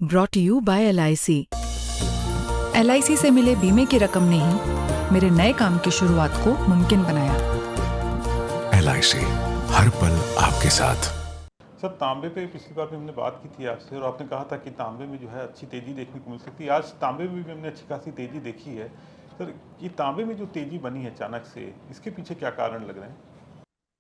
Brought you by LIC। LIC से मिले बीमे की रकम ने ही मेरे नए काम की शुरुआत को मुमकिन बनाया। LIC हर पल आपके साथ। सर, तांबे पे पिछली बार भी हमने बात की थी आपसे और आपने कहा था कि तांबे में जो है अच्छी तेज़ी देखने को मिल सकती है। आज तांबे में भी हमने अच्छी खासी तेज़ी देखी है। सर, ये तांबे में जो तेज़ी बनी है अचानक से, इसके पीछे क्या कारण लग रहे हैं?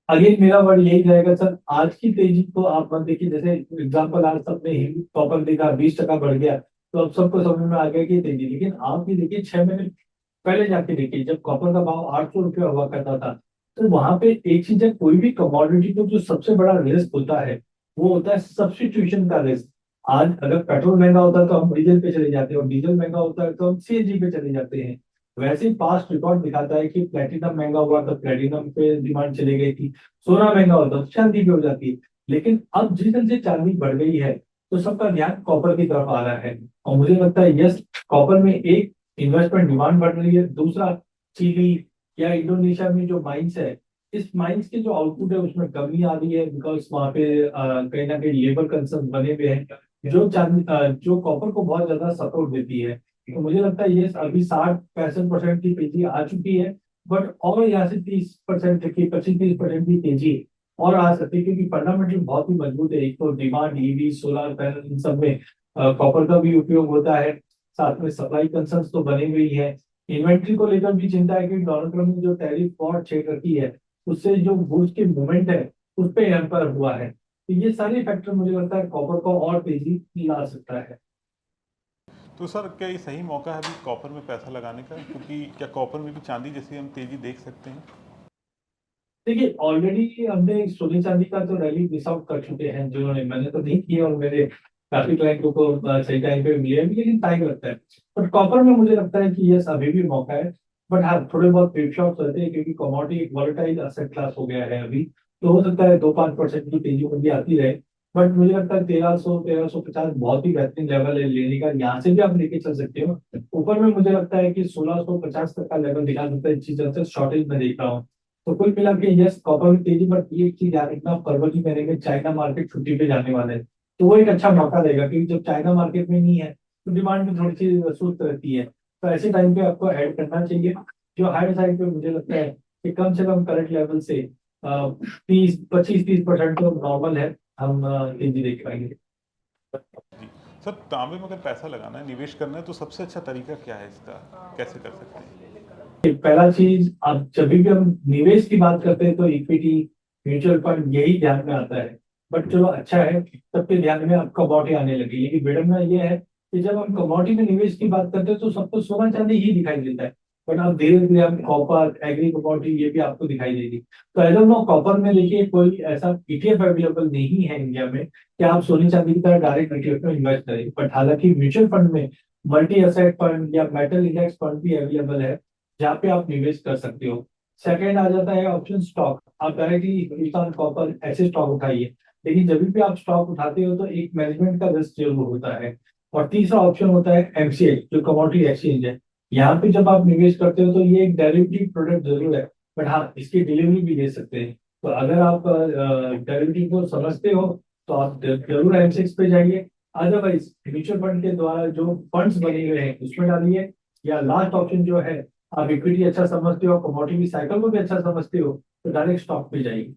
अगेन मेरा वर्ड यही रहेगा सर, आज की तेजी को आप मत देखिए। जैसे एग्जांपल, आज सबने कॉपर देखा 20% बढ़ गया, तो अब सबको समझ में आ गया कि ये तेजी। लेकिन आप ये देखिए 6 महीने पहले जाके देखिए, जब कॉपर का भाव 800 रुपया हुआ करता था, तो वहां पे एक चीज है, कोई भी कमोडिटी को जो सबसे बड़ा रिस्क होता है वो होता है सब्स्टिट्यूशन का रिस्क। आज अगर पेट्रोल महंगा होता है तो हम डीजल पे चले जाते हैं, और डीजल महंगा होता है तो हम सीएनजी पे चले जाते हैं। वैसे ही पास्ट रिकॉर्ड दिखाता है कि प्लेटिनम महंगा हुआ तो प्लेटिनम पे डिमांड चली गई थी, सोना महंगा होता तो चांदी पे हो जाती है। लेकिन अब जिस तरह से चांदी बढ़ गई है, तो सबका ध्यान कॉपर की तरफ आ रहा है। और मुझे लगता है यस, कॉपर में एक इन्वेस्टमेंट डिमांड बढ़ रही है, दूसरा चिली या इंडोनेशिया में जो माइंस है, इस माइंस के जो आउटपुट है उसमें कमी आ रही है, बिकॉज वहाँ पे कहीं ना कहीं लेबर कंसर्न बने हुए हैं, जो कॉपर को बहुत ज्यादा सपोर्ट देती है। तो मुझे लगता है ये अभी 60-65% की तेजी आ चुकी है, बट और यहाँ से 30% की 25-30% की तेजी और आ सकती है, क्योंकि फंडामेंटल बहुत ही मजबूत है। एक तो डिमांड, ईवी, सोलर पैनल, इन सब में कॉपर का भी उपयोग होता है। साथ में सप्लाई कंसर्न्स तो बनी हुई है। इन्वेंट्री को लेकर भी चिंता है कि डोनाल्ड ट्रम्प ने जो टैरिफ वॉर छेड़ रखी है, उससे जो गुड्स की मूवमेंट है उस पर हैम्पर हुआ है। तो ये सारे फैक्टर मुझे लगता है कॉपर को और तेजी ला सकता है। तो सर, क्या ये सही मौका है अभी कॉपर में पैसा लगाने का? क्योंकि क्या कॉपर में भी चांदी जैसी हम तेज़ी देख सकते हैं? देखिए, ऑलरेडी हमने सोने चांदी का तो रैली मिस आउट कर चुके हैं, जिन्होंने, मैंने तो नहीं किया और मेरे काफी क्लाइंटों को सही टाइम पे मिले भी, लेकिन टाइम लगता है। बट कॉपर में मुझे लगता है कि यस, अभी भी मौका है। बट हाँ, थोड़े बहुत पेप शॉप्स रहते हैं, क्योंकि कमोडिटी एक वॉलेटाइल एसेट क्लास हो गया है अभी। तो हो सकता है 2-5% की तेजी में भी आती रहे। बट मुझे लगता है 1300-1350 बहुत ही बेहतरीन लेवल है लेने का, यहाँ से भी आप लेके चल सकते हो। ऊपर में मुझे लगता है कि 1650 तक का लेवल दिखा सकता है, इस चीज से शॉर्टेज में देख रहा हूँ। तो कुल मिला के यस, कॉपर में तेजी बढ़ती है। एक चीज याद रखना, फरवरी महीने में चाइना मार्केट छुट्टी पे जाने वाले हैं, तो वो एक अच्छा मौका देगा, क्योंकि जब चाइना मार्केट में नहीं है तो डिमांड भी थोड़ी सी सुस्त रहती है। तो ऐसे टाइम पे आपको ऐड करना चाहिए। जो हाई साइड पे मुझे लगता है कि कम से कम करंट लेवल से 25-30% तो नॉर्मल है, हम तेजी देख पाएंगे। जी। सर, तांबे में अगर पैसा लगाना है, निवेश करना है, तो सबसे अच्छा तरीका क्या है इसका? कैसे कर सकते हैं? पहला चीज, अब जब भी हम निवेश की बात करते हैं तो इक्विटी, म्यूचुअल फंड यही ध्यान में आता है। बट चलो अच्छा है, सबके ध्यान में अब कमोडिटी आने लगी। लेकिन विडम्बना ये है कि जब हम कमोडिटी में निवेश की बात करते हैं तो सबको सोना चांदी ही दिखाई देता है। बट अब धीरे धीरे हम कॉपर, एग्री कमोडिटी, ये भी आपको दिखाई देगी। तो एज ऑफ नाउ कॉपर में देखिए कोई ऐसा ETF अवेलेबल नहीं है इंडिया में कि आप सोने चांदी की तरह डायरेक्ट ETF में इन्वेस्ट करें। बट हालांकि म्यूचुअल फंड में मल्टी एसेट फंड या मेटल इंडेक्स फंड भी अवेलेबल है, जहाँ पे आप निवेश कर सकते हो। सेकंड आ जाता है ऑप्शन स्टॉक। आप डायरेक्टली हिंदुस्तान कॉपर ऐसे स्टॉक उठाइए, लेकिन जब भी आप स्टॉक उठाते हो तो एक मैनेजमेंट का रिस्क जरूर होता है। और तीसरा ऑप्शन होता है MCX, जो कमोडिटी एक्सचेंज है। यहाँ पे जब आप निवेश करते हो तो ये एक डेरिवेटिव प्रोडक्ट जरूर है, बट हाँ, इसकी डिलीवरी भी दे सकते हैं। तो अगर आप डेरिवेटिव को समझते हो तो आप जरूर MCX पे जाइए। अदरवाइज म्यूचुअल फंड के द्वारा जो फंड्स बने हुए हैं उसमें डालिए। या लास्ट ऑप्शन जो है, आप इक्विटी अच्छा समझते हो, कमोडिटी साइकिल को भी अच्छा समझते हो, तो डायरेक्ट स्टॉक पे जाइए।